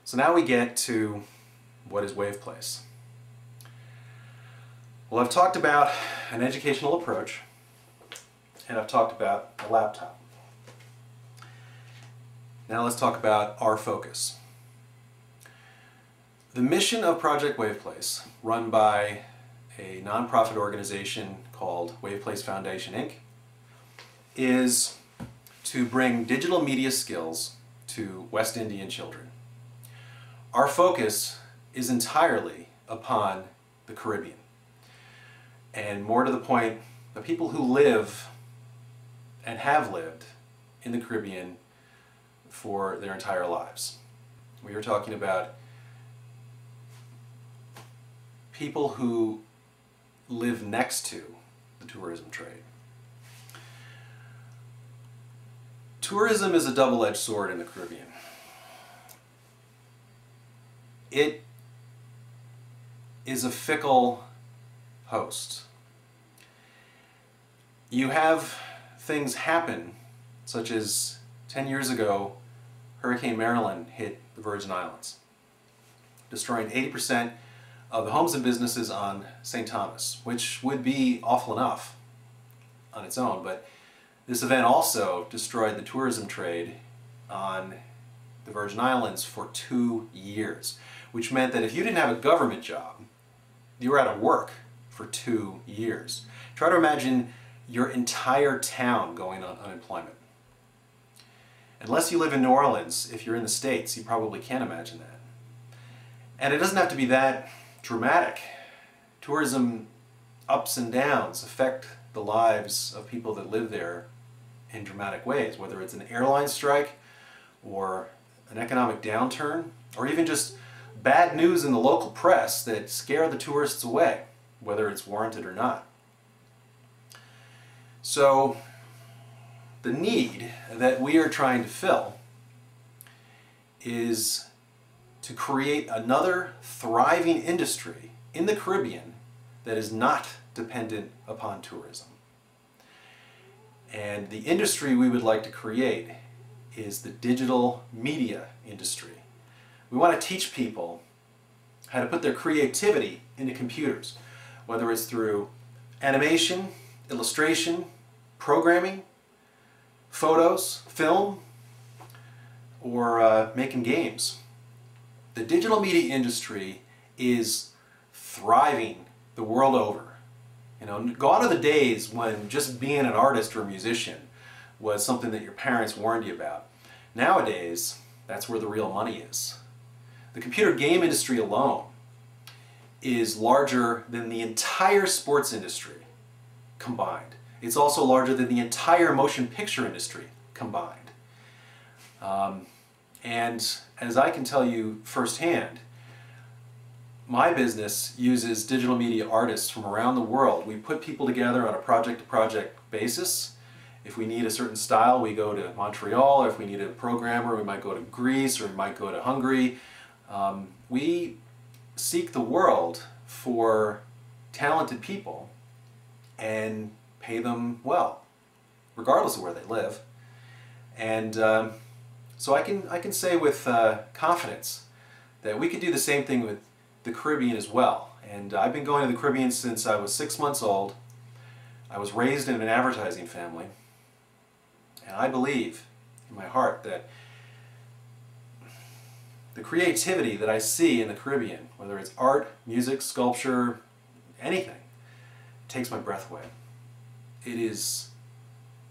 So now we get to what is Waveplace. Well, I've talked about an educational approach, and I've talked about a laptop. Now let's talk about our focus. The mission of Project Waveplace, run by a nonprofit organization called Waveplace Foundation, Inc., is to bring digital media skills to West Indian children. Our focus is entirely upon the Caribbean. And more to the point, the people who live and have lived in the Caribbean for their entire lives. We are talking about people who live next to the tourism trade. Tourism is a double-edged sword in the Caribbean. It is a fickle host. You have things happen, such as 10 years ago, Hurricane Marilyn hit the Virgin Islands, destroying 80% of the homes and businesses on St. Thomas, which would be awful enough on its own, but this event also destroyed the tourism trade on the Virgin Islands for 2 years, which meant that if you didn't have a government job, you were out of work for 2 years. Try to imagine your entire town going on unemployment. Unless you live in New Orleans, if you're in the States, you probably can't imagine that. And it doesn't have to be that dramatic. Tourism ups and downs affect the lives of people that live there in dramatic ways, whether it's an airline strike or an economic downturn, or even just bad news in the local press that scare the tourists away, whether it's warranted or not. So the need that we are trying to fill is to create another thriving industry in the Caribbean that is not dependent upon tourism. And the industry we would like to create is the digital media industry. We want to teach people how to put their creativity into computers, whether it's through animation, illustration, programming, photos, film, or making games. The digital media industry is thriving the world over. You know, gone are the days when just being an artist or a musician was something that your parents warned you about. Nowadays, that's where the real money is. The computer game industry alone is larger than the entire sports industry combined. It's also larger than the entire motion picture industry combined. And as I can tell you firsthand, my business uses digital media artists from around the world. We put people together on a project-to-project basis. If we need a certain style, we go to Montreal, or if we need a programmer, we might go to Greece, or we might go to Hungary. We seek the world for talented people and pay them well, regardless of where they live. And so I can say with confidence that we could do the same thing with the Caribbean as well. And I've been going to the Caribbean since I was 6 months old. I was raised in an advertising family, and I believe in my heart that the creativity that I see in the Caribbean, whether it's art, music, sculpture, anything, takes my breath away. It is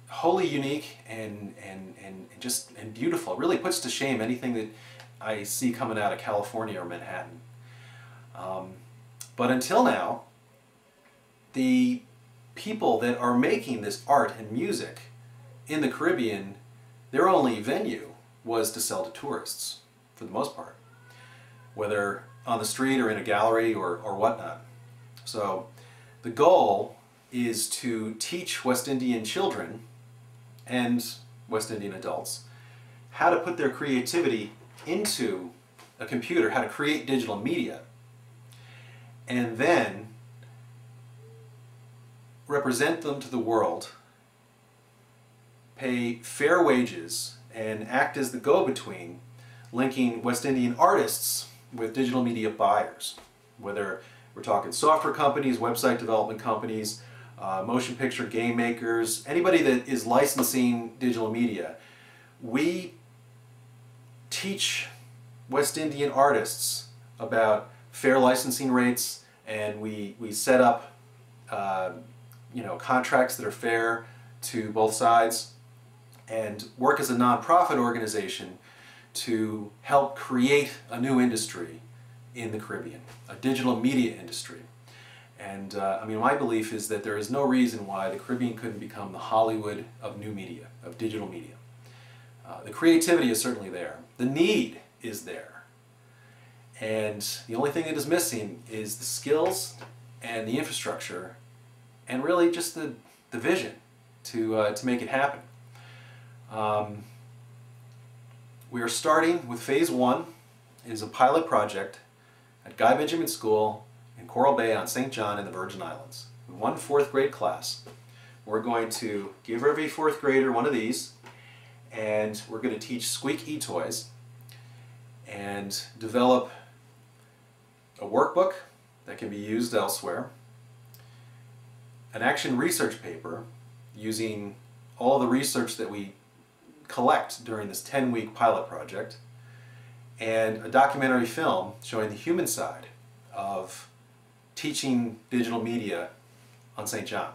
wholly unique and beautiful. It really puts to shame anything that I see coming out of California or Manhattan. But until now, the people that are making this art and music in the Caribbean, their only venue was to sell to tourists, for the most part, whether on the street or in a gallery or whatnot. So the goal is to teach West Indian children and West Indian adults how to put their creativity into a computer, how to create digital media, and then represent them to the world, pay fair wages, and act as the go-between, linking West Indian artists with digital media buyers, whether we're talking software companies, website development companies, motion picture game makers, anybody that is licensing digital media. We teach West Indian artists about fair licensing rates, and we set up contracts that are fair to both sides, and work as a nonprofit organization to help create a new industry in the Caribbean, a digital media industry. And my belief is that there is no reason why the Caribbean couldn't become the Hollywood of new media, of digital media. The creativity is certainly there. The need is there. And the only thing that is missing is the skills and the infrastructure, and really just the vision to make it happen. We are starting with phase 1. It is a pilot project at Guy Benjamin School in Coral Bay on St. John in the Virgin Islands. One 4th grade class. We're going to give every 4th grader one of these, and we're going to teach Squeak e-toys and develop a workbook that can be used elsewhere, an action research paper using all the research that we collect during this 10-week pilot project, and a documentary film showing the human side of teaching digital media on St. John.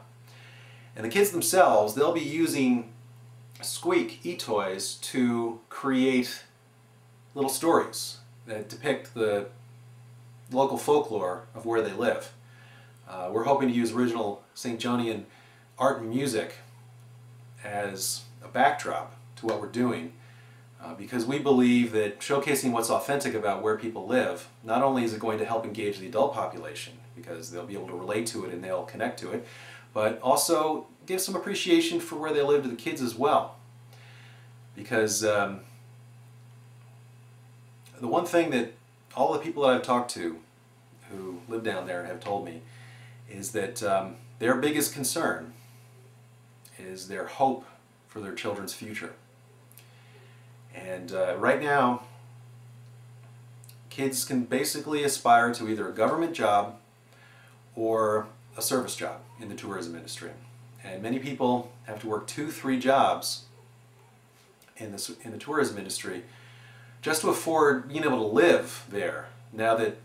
And the kids themselves, they'll be using Squeak e-toys to create little stories that depict the local folklore of where they live. We're hoping to use original St. Johnian art and music as a backdrop to what we're doing, because we believe that showcasing what's authentic about where people live, not only is it going to help engage the adult population, because they'll be able to relate to it and they'll connect to it, but also give some appreciation for where they live to the kids as well. Because the one thing that all the people that I've talked to who live down there have told me is that their biggest concern is their hope for their children's future. And right now, kids can basically aspire to either a government job or a service job in the tourism industry. And many people have to work 2-3 jobs in the tourism industry just to afford being able to live there, now that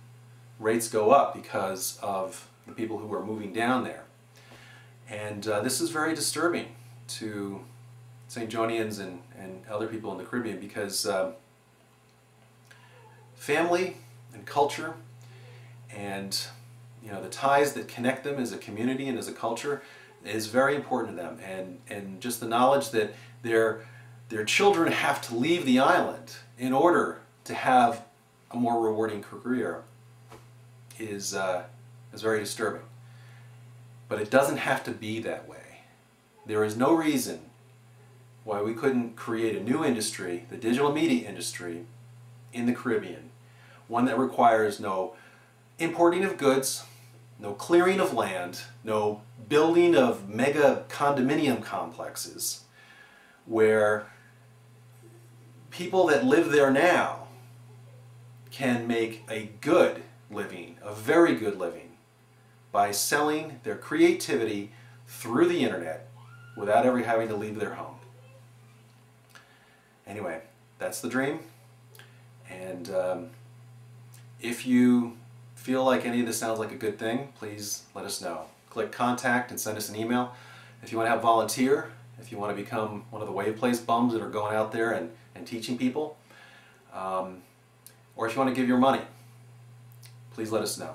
rates go up because of the people who are moving down there. And this is very disturbing to St. Johnians and other people in the Caribbean, because family and culture and the ties that connect them as a community and as a culture is very important to them, and just the knowledge that their children have to leave the island in order to have a more rewarding career is very disturbing. But it doesn't have to be that way. There is no reason why we couldn't create a new industry, the digital media industry, in the Caribbean. One that requires no importing of goods, no clearing of land, no building of mega condominium complexes, where people that live there now can make a good living, a very good living, by selling their creativity through the internet without ever having to leave their home. Anyway, that's the dream, and if you feel like any of this sounds like a good thing, please let us know. Click contact and send us an email. If you want to help volunteer, if you want to become one of the Waveplace bums that are going out there and teaching people, or if you want to give your money, please let us know,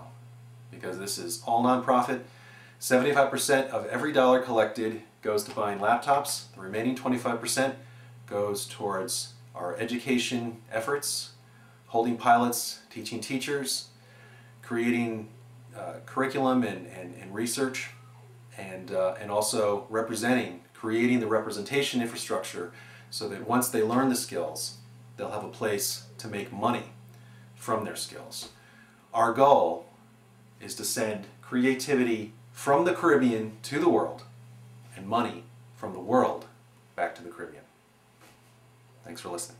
because this is all nonprofit. 75% of every dollar collected goes to buying laptops. The remaining 25% goes towards our education efforts, holding pilots, teaching teachers, creating curriculum and research, and also creating the representation infrastructure so that once they learn the skills, they'll have a place to make money from their skills. Our goal is to send creativity from the Caribbean to the world, and money from the world back to the Caribbean. Thanks for listening.